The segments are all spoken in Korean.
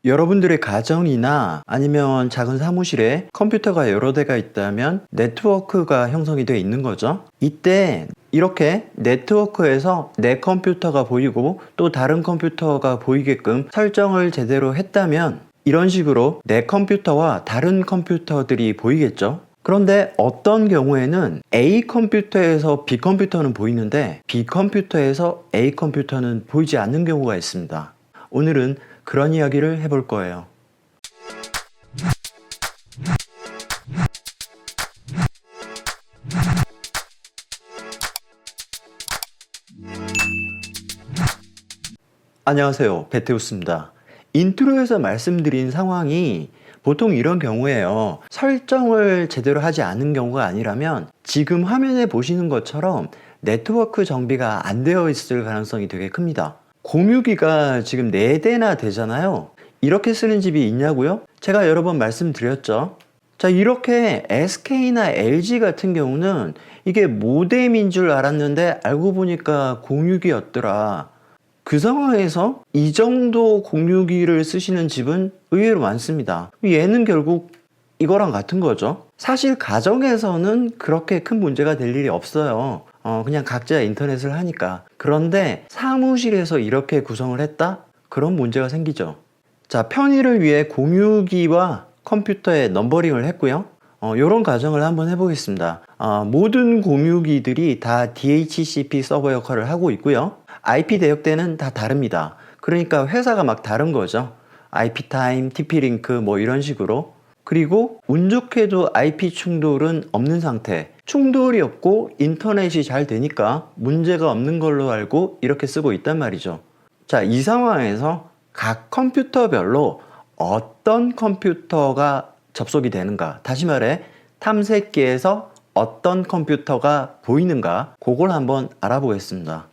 여러분들의 가정이나 아니면 작은 사무실에 컴퓨터가 여러 대가 있다면 네트워크가 형성이 되어 있는 거죠. 이때 이렇게 네트워크에서 내 컴퓨터가 보이고 또 다른 컴퓨터가 보이게끔 설정을 제대로 했다면 이런 식으로 내 컴퓨터와 다른 컴퓨터들이 보이겠죠. 그런데 어떤 경우에는 A 컴퓨터에서 B 컴퓨터는 보이는데 B 컴퓨터에서 A 컴퓨터는 보이지 않는 경우가 있습니다. 오늘은 그런 이야기를 해볼 거예요. 안녕하세요, 베테우스입니다. 인트로에서 말씀드린 상황이 보통 이런 경우에요. 설정을 제대로 하지 않은 경우가 아니라면 지금 화면에 보시는 것처럼 네트워크 정비가 안 되어 있을 가능성이 되게 큽니다. 공유기가 지금 4대나 되잖아요. 이렇게 쓰는 집이 있냐고요? 제가 여러 번 말씀드렸죠. 자, 이렇게 SK나 LG 같은 경우는 이게 모뎀인 줄 알았는데 알고 보니까 공유기였더라. 그 상황에서 이 정도 공유기를 쓰시는 집은 의외로 많습니다. 얘는 결국 이거랑 같은 거죠. 사실 가정에서는 그렇게 큰 문제가 될 일이 없어요. 그냥 각자 인터넷을 하니까. 그런데 사무실에서 이렇게 구성을 했다? 그런 문제가 생기죠. 자, 편의를 위해 공유기와 컴퓨터에 넘버링을 했고요. 이런 가정을 한번 해보겠습니다. 모든 공유기들이 다 DHCP 서버 역할을 하고 있고요. IP 대역대는 다 다릅니다. 그러니까 회사가 막 다른 거죠. IP타임, TP-링크 뭐 이런 식으로. 그리고 운 좋게도 IP 충돌은 없는 상태. 충돌이 없고 인터넷이 잘 되니까 문제가 없는 걸로 알고 이렇게 쓰고 있단 말이죠. 자, 이 상황에서 각 컴퓨터별로 어떤 컴퓨터가 접속이 되는가, 다시 말해 탐색기에서 어떤 컴퓨터가 보이는가, 그걸 한번 알아보겠습니다.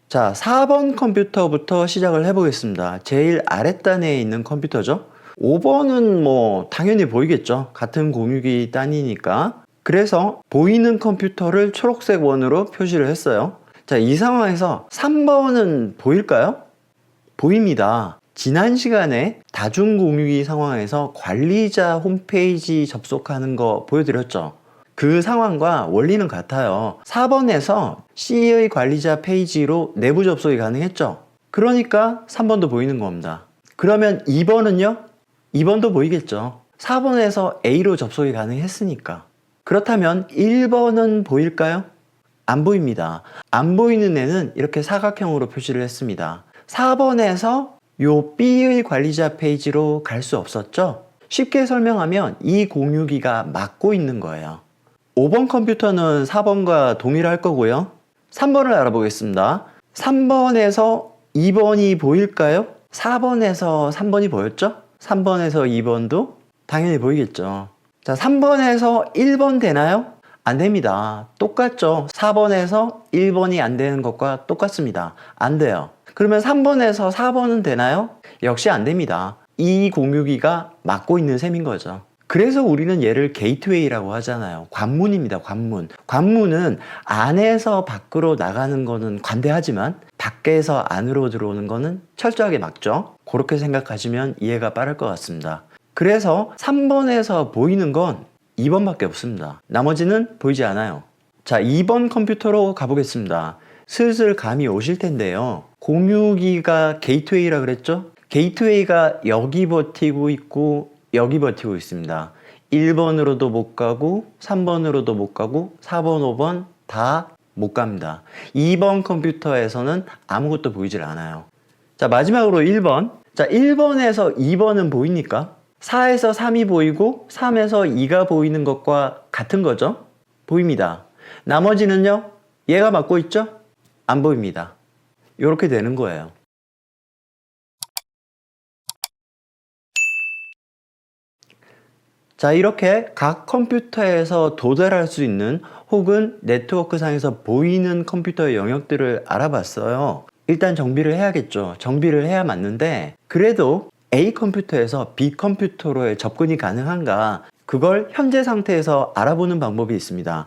자, 4번 컴퓨터부터 시작을 해보겠습니다. 제일 아랫단에 있는 컴퓨터죠. 5번은 뭐 당연히 보이겠죠. 같은 공유기 단위니까. 그래서 보이는 컴퓨터를 초록색 원으로 표시를 했어요. 자, 이 상황에서 3번은 보일까요? 보입니다. 지난 시간에 다중공유기 상황에서 관리자 홈페이지 접속하는 거 보여드렸죠. 그 상황과 원리는 같아요. 4번에서 C의 관리자 페이지로 내부 접속이 가능했죠. 그러니까 3번도 보이는 겁니다. 그러면 2번은요? 2번도 보이겠죠. 4번에서 A로 접속이 가능했으니까. 그렇다면 1번은 보일까요? 안 보입니다. 안 보이는 애는 이렇게 사각형으로 표시를 했습니다. 4번에서 요 B의 관리자 페이지로 갈 수 없었죠? 쉽게 설명하면 이 공유기가 막고 있는 거예요. 5번 컴퓨터는 4번과 동일할 거고요. 3번을 알아보겠습니다. 3번에서 2번이 보일까요? 4번에서 3번이 보였죠? 3번에서 2번도 당연히 보이겠죠. 자, 3번에서 1번 되나요? 안 됩니다. 똑같죠. 4번에서 1번이 안 되는 것과 똑같습니다. 안 돼요. 그러면 3번에서 4번은 되나요? 역시 안 됩니다. 이 공유기가 막고 있는 셈인 거죠. 그래서 우리는 얘를 게이트웨이라고 하잖아요. 관문입니다. 관문. 관문은 안에서 밖으로 나가는 거는 관대하지만 밖에서 안으로 들어오는 거는 철저하게 막죠. 그렇게 생각하시면 이해가 빠를 것 같습니다. 그래서 3번에서 보이는 건 2번밖에 없습니다. 나머지는 보이지 않아요. 자, 2번 컴퓨터로 가보겠습니다. 슬슬 감이 오실 텐데요. 공유기가 게이트웨이라 그랬죠? 게이트웨이가 여기 버티고 있고 여기 버티고 있습니다. 1번으로도 못 가고 3번으로도 못 가고 4번, 5번 다 못 갑니다. 2번 컴퓨터에서는 아무것도 보이질 않아요. 자, 마지막으로 1번. 자, 1번에서 2번은 보입니까? 4에서 3이 보이고 3에서 2가 보이는 것과 같은 거죠? 보입니다. 나머지는요? 얘가 맡고 있죠? 안 보입니다. 이렇게 되는 거예요. 자, 이렇게 각 컴퓨터에서 도달할 수 있는 혹은 네트워크 상에서 보이는 컴퓨터의 영역들을 알아봤어요. 일단 정비를 해야겠죠. 정비를 해야 맞는데 그래도 A 컴퓨터에서 B 컴퓨터로의 접근이 가능한가, 그걸 현재 상태에서 알아보는 방법이 있습니다.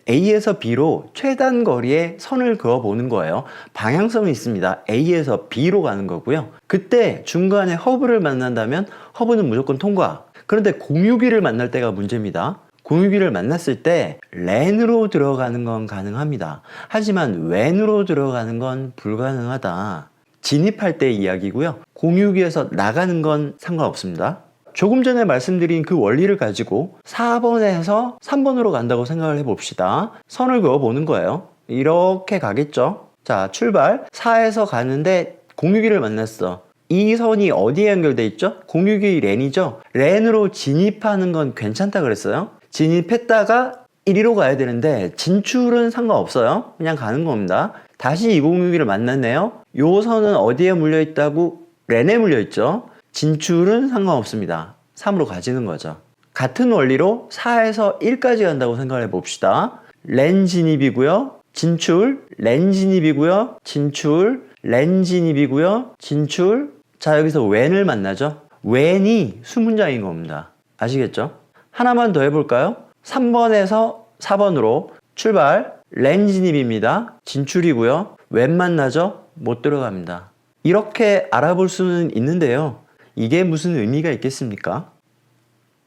A에서 B로 최단 거리의 선을 그어 보는 거예요. 방향성이 있습니다. A에서 B로 가는 거고요. 그때 중간에 허브를 만난다면 허브는 무조건 통과. 그런데 공유기를 만날 때가 문제입니다. 공유기를 만났을 때 렌으로 들어가는 건 가능합니다. 하지만 웬으로 들어가는 건 불가능하다. 진입할 때 이야기고요. 공유기에서 나가는 건 상관없습니다. 조금 전에 말씀드린 그 원리를 가지고 4번에서 3번으로 간다고 생각을 해봅시다. 선을 그어보는 거예요. 이렇게 가겠죠. 자, 출발. 4에서 가는데 공유기를 만났어. 이 선이 어디에 연결돼 있죠? 공유기 렌이죠. 렌으로 진입하는 건 괜찮다 그랬어요. 진입했다가 1위로 가야 되는데 진출은 상관없어요. 그냥 가는 겁니다. 다시 이 공유기를 만났네요. 요 선은 어디에 물려 있다고? 렌에 물려 있죠. 진출은 상관없습니다. 3으로 가지는 거죠. 같은 원리로 4에서 1까지 간다고 생각을 해봅시다. 렌 진입이고요. 진출, 렌 진입이고요. 진출, 렌 진입이고요. 진출. 자, 여기서 웬을 만나죠. 웬이 수문장인 겁니다. 아시겠죠? 하나만 더 해볼까요? 3번에서 4번으로 출발, 렌 진입입니다. 진출이고요. 웬 만나죠? 못 들어갑니다. 이렇게 알아볼 수는 있는데요. 이게 무슨 의미가 있겠습니까?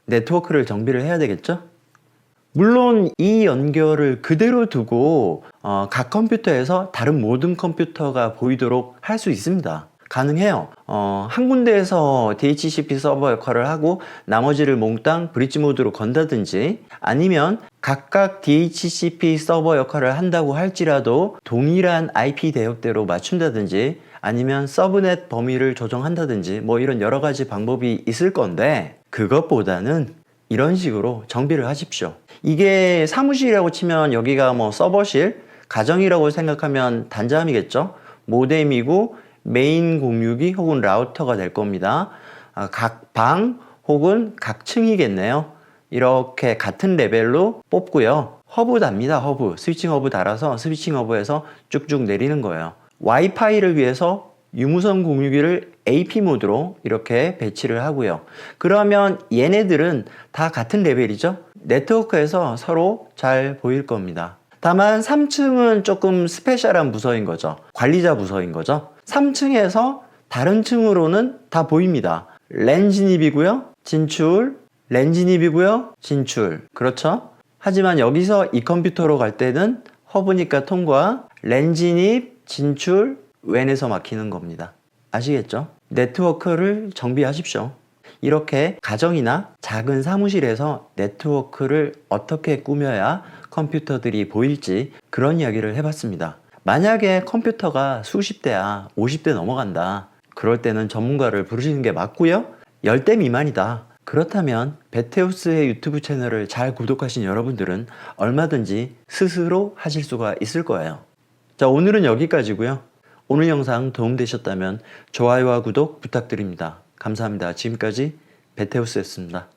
네트워크를 정비를 해야 되겠죠? 물론 이 연결을 그대로 두고 각 컴퓨터에서 다른 모든 컴퓨터가 보이도록 할 수 있습니다. 가능해요. 한 군데에서 DHCP 서버 역할을 하고 나머지를 몽땅 브릿지 모드로 건다든지 아니면 각각 DHCP 서버 역할을 한다고 할지라도 동일한 IP 대역대로 맞춘다든지 아니면 서브넷 범위를 조정한다든지 뭐 이런 여러 가지 방법이 있을 건데 그것보다는 이런 식으로 정비를 하십시오. 이게 사무실이라고 치면 여기가 뭐 서버실, 가정이라고 생각하면 단자함이겠죠. 모뎀이고 메인 공유기 혹은 라우터가 될 겁니다. 각 방 혹은 각 층이겠네요. 이렇게 같은 레벨로 뽑고요. 허브 답니다. 허브. 스위칭 허브 달아서 스위칭 허브에서 쭉쭉 내리는 거예요. 와이파이를 위해서 유무선 공유기를 AP 모드로 이렇게 배치를 하고요. 그러면 얘네들은 다 같은 레벨이죠. 네트워크에서 서로 잘 보일 겁니다. 다만 3층은 조금 스페셜한 부서인 거죠. 관리자 부서인 거죠. 3층에서 다른 층으로는 다 보입니다. 렌 진입이고요. 진출, 렌 진입이고요. 진출. 그렇죠? 하지만 여기서 이 컴퓨터로 갈 때는 허브니까 통과, 렌 진입, 진출, 웬에서 막히는 겁니다. 아시겠죠? 네트워크를 정비하십시오. 이렇게 가정이나 작은 사무실에서 네트워크를 어떻게 꾸며야 컴퓨터들이 보일지 그런 이야기를 해봤습니다. 만약에 컴퓨터가 수십 대야 50대 넘어간다. 그럴 때는 전문가를 부르시는 게 맞고요. 10대 미만이다. 그렇다면 베테우스의 유튜브 채널을 잘 구독하신 여러분들은 얼마든지 스스로 하실 수가 있을 거예요. 자, 오늘은 여기까지고요. 오늘 영상 도움되셨다면 좋아요와 구독 부탁드립니다. 감사합니다. 지금까지 베테우스였습니다.